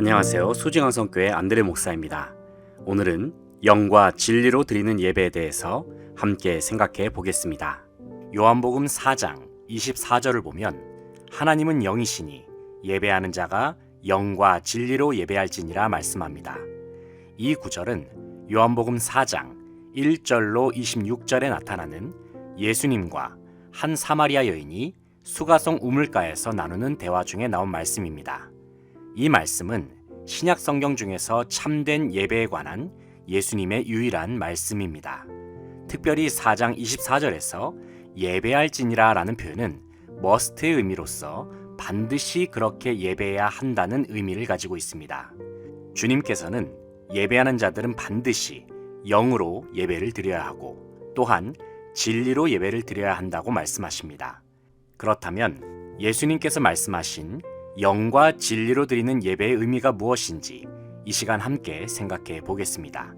안녕하세요. 소중앙성교회 안드레 목사입니다. 오늘은 영과 진리로 드리는 예배에 대해서 함께 생각해 보겠습니다. 요한복음 4장 24절을 보면 하나님은 영이시니 예배하는 자가 영과 진리로 예배할지니라 말씀합니다. 이 구절은 요한복음 4장 1절로 26절에 나타나는 예수님과 한 사마리아 여인이 수가성 우물가에서 나누는 대화 중에 나온 말씀입니다. 이 말씀은 신약 성경 중에서 참된 예배에 관한 예수님의 유일한 말씀입니다. 특별히 4장 24절에서 예배할지니라 라는 표현은 머스트의 의미로서 반드시 그렇게 예배해야 한다는 의미를 가지고 있습니다. 주님께서는 예배하는 자들은 반드시 영으로 예배를 드려야 하고 또한 진리로 예배를 드려야 한다고 말씀하십니다. 그렇다면 예수님께서 말씀하신 영과 진리로 드리는 예배의 의미가 무엇인지 이 시간 함께 생각해 보겠습니다.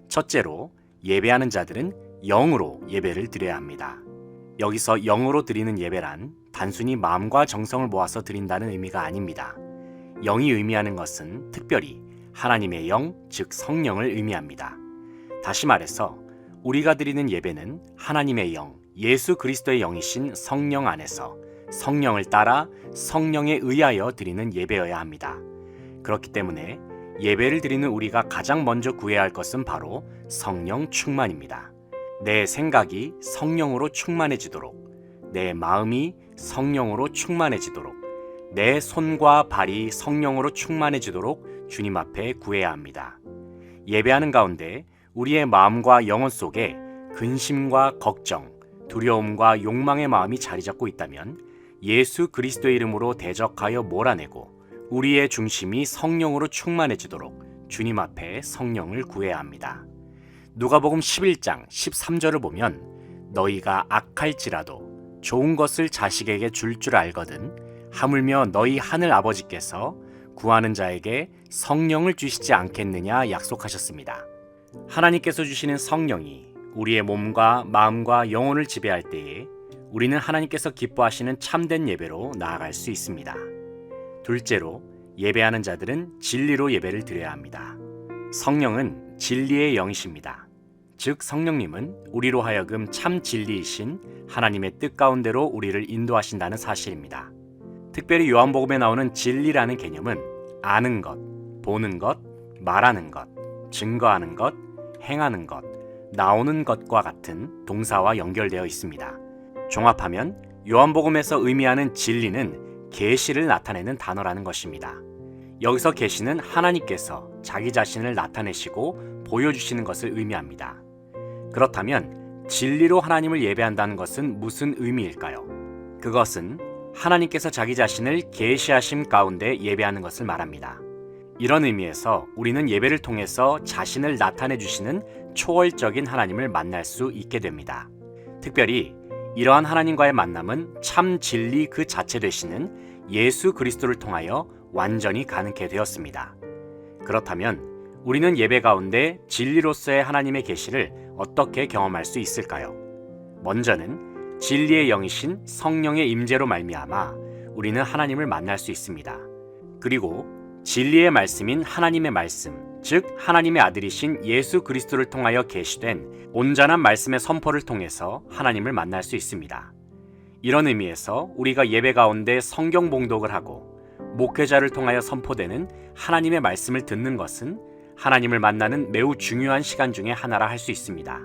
첫째로 예배하는 자들은 영으로 예배를 드려야 합니다. 여기서 영으로 드리는 예배란 단순히 마음과 정성을 모아서 드린다는 의미가 아닙니다. 영이 의미하는 것은 특별히 하나님의 영, 즉 성령을 의미합니다. 다시 말해서 우리가 드리는 예배는 하나님의 영, 예수 그리스도의 영이신 성령 안에서 성령을 따라 성령에 의하여 드리는 예배여야 합니다. 그렇기 때문에 예배를 드리는 우리가 가장 먼저 구해야 할 것은 바로 성령 충만입니다. 내 생각이 성령으로 충만해지도록, 내 마음이 성령으로 충만해지도록, 내 손과 발이 성령으로 충만해지도록 주님 앞에 구해야 합니다. 예배하는 가운데 우리의 마음과 영혼 속에 근심과 걱정, 두려움과 욕망의 마음이 자리 잡고 있다면 예수 그리스도의 이름으로 대적하여 몰아내고 우리의 중심이 성령으로 충만해지도록 주님 앞에 성령을 구해야 합니다. 누가복음 11장 13절을 보면 너희가 악할지라도 좋은 것을 자식에게 줄 알거든 하물며 너희 하늘 아버지께서 구하는 자에게 성령을 주시지 않겠느냐 약속하셨습니다. 하나님께서 주시는 성령이 우리의 몸과 마음과 영혼을 지배할 때에 우리는 하나님께서 기뻐하시는 참된 예배로 나아갈 수 있습니다. 둘째로 예배하는 자들은 진리로 예배를 드려야 합니다. 성령은 진리의 영이십니다. 즉 성령님은 우리로 하여금 참 진리이신 하나님의 뜻 가운데로 우리를 인도하신다는 사실입니다. 특별히 요한복음에 나오는 진리라는 개념은 아는 것, 보는 것, 말하는 것, 증거하는 것, 행하는 것, 나오는 것과 같은 동사와 연결되어 있습니다. 종합하면 요한복음에서 의미하는 진리는 계시를 나타내는 단어라는 것입니다. 여기서 계시는 하나님께서 자기 자신을 나타내시고 보여주시는 것을 의미합니다. 그렇다면 진리로 하나님을 예배한다는 것은 무슨 의미일까요? 그것은 하나님께서 자기 자신을 계시하심 가운데 예배하는 것을 말합니다. 이런 의미에서 우리는 예배를 통해서 자신을 나타내 주시는 초월적인 하나님을 만날 수 있게 됩니다. 특별히 이러한 하나님과의 만남은 참 진리 그 자체 되시는 예수 그리스도를 통하여 완전히 가능케 되었습니다. 그렇다면 우리는 예배 가운데 진리로서의 하나님의 계시를 어떻게 경험할 수 있을까요? 먼저는 진리의 영이신 성령의 임재로 말미암아 우리는 하나님을 만날 수 있습니다. 그리고 진리의 말씀인 하나님의 말씀, 즉 하나님의 아들이신 예수 그리스도를 통하여 계시된 온전한 말씀의 선포를 통해서 하나님을 만날 수 있습니다. 이런 의미에서 우리가 예배 가운데 성경 봉독을 하고 목회자를 통하여 선포되는 하나님의 말씀을 듣는 것은 하나님을 만나는 매우 중요한 시간 중에 하나라 할 수 있습니다.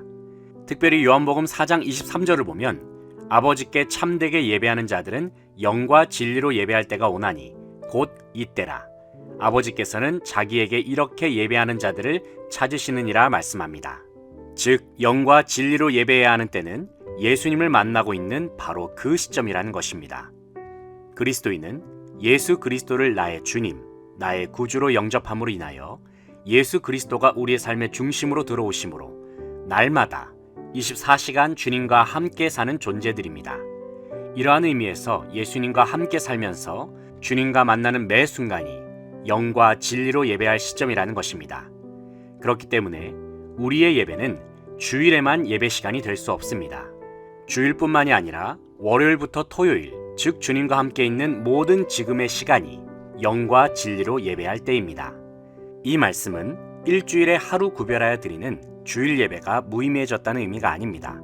특별히 요한복음 4장 23절을 보면 아버지께 참되게 예배하는 자들은 영과 진리로 예배할 때가 오나니 곧 이때라. 아버지께서는 자기에게 이렇게 예배하는 자들을 찾으시느니라 말씀합니다. 즉 영과 진리로 예배해야 하는 때는 예수님을 만나고 있는 바로 그 시점이라는 것입니다. 그리스도인은 예수 그리스도를 나의 주님, 나의 구주로 영접함으로 인하여 예수 그리스도가 우리의 삶의 중심으로 들어오심으로 날마다 24시간 주님과 함께 사는 존재들입니다. 이러한 의미에서 예수님과 함께 살면서 주님과 만나는 매 순간이 영과 진리로 예배할 시점이라는 것입니다. 그렇기 때문에 우리의 예배는 주일에만 예배 시간이 될 수 없습니다. 주일뿐만이 아니라 월요일부터 토요일, 즉 주님과 함께 있는 모든 지금의 시간이 영과 진리로 예배할 때입니다. 이 말씀은 일주일에 하루 구별하여 드리는 주일 예배가 무의미해졌다는 의미가 아닙니다.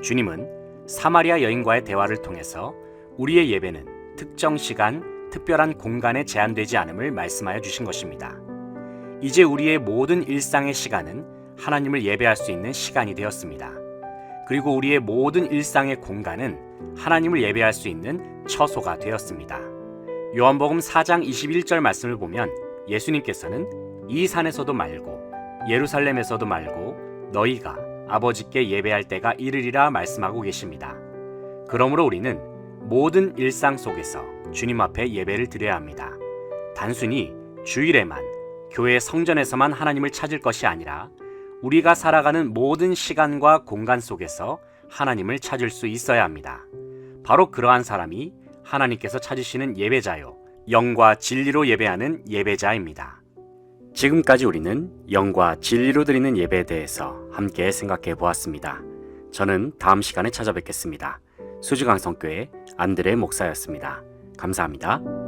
주님은 사마리아 여인과의 대화를 통해서 우리의 예배는 특정 시간, 특별한 공간에 제한되지 않음을 말씀하여 주신 것입니다. 이제 우리의 모든 일상의 시간은 하나님을 예배할 수 있는 시간이 되었습니다. 그리고 우리의 모든 일상의 공간은 하나님을 예배할 수 있는 처소가 되었습니다. 요한복음 4장 21절 말씀을 보면 예수님께서는 이 산에서도 말고 예루살렘에서도 말고 너희가 아버지께 예배할 때가 이르리라 말씀하고 계십니다. 그러므로 우리는 모든 일상 속에서 주님 앞에 예배를 드려야 합니다. 단순히 주일에만 교회 성전에서만 하나님을 찾을 것이 아니라 우리가 살아가는 모든 시간과 공간 속에서 하나님을 찾을 수 있어야 합니다. 바로 그러한 사람이 하나님께서 찾으시는 예배자요, 영과 진리로 예배하는 예배자입니다. 지금까지 우리는 영과 진리로 드리는 예배에 대해서 함께 생각해 보았습니다. 저는 다음 시간에 찾아뵙겠습니다. 수지강성교회 안드레 목사였습니다. 감사합니다.